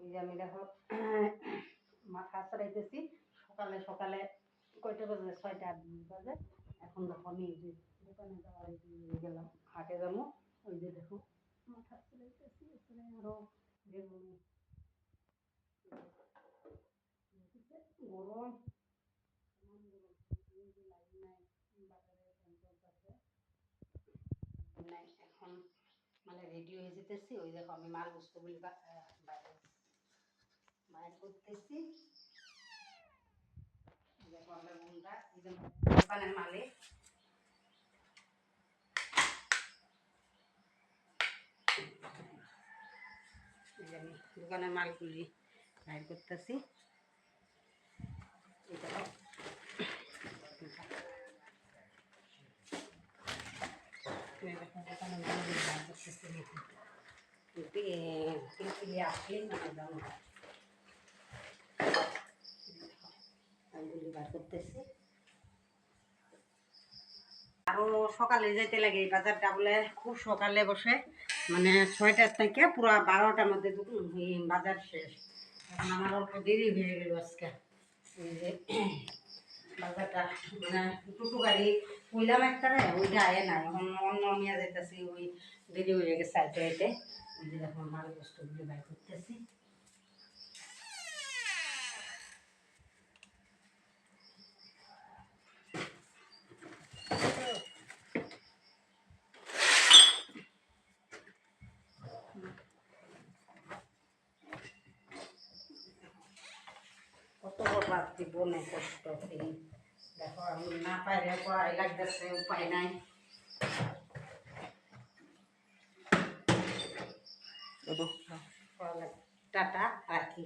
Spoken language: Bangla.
এই যে আমি দেখো মাথা চড়াইতেছি সকালে সকালে কয়টা বাজে 6টা 8 বাজে। এখন দেখো আমি এই যে দোকানে যাওয়ার গেলাম, হাটে যাবো। ওই যে দেখো মাথা চড়াইতেছি, এখানে আরো বেগুনি গরম নাই। এখন মানে রেডি হয়ে যেতেছি। ওই দেখো আমি মাল বস্তুগুলি বাইর করতেছি। দেখো আমরা বোনটা এই যে দোকানের মালিক, আমি দোকানের মালগুলি বাইর করতেছি। আরো সকালে যেতে লাগে, এই বাজারটা বলে খুব সকালে বসে, মানে 6টার থেকে পুরো 12টার মধ্যে বাজার শেষ। এখন আমার অল্প দেরি হয়ে গেল আজকে। এই যে বাজারটা মানে টোটো গাড়ি কইলাম একটা, ওইটা আয় না, এখন অন্য নিয়ে যাইতেছি, ওই দেরি হয়ে গেছে আইতে আইতে। ওই যে এখন মাল বস্তুগুলি বাই করতেছি। কত রাত্রি বনে কষ্ট, দেখো আমি না পাইলে পড়াই লাগতেছে, উপায় নাই। টাটা রাখি।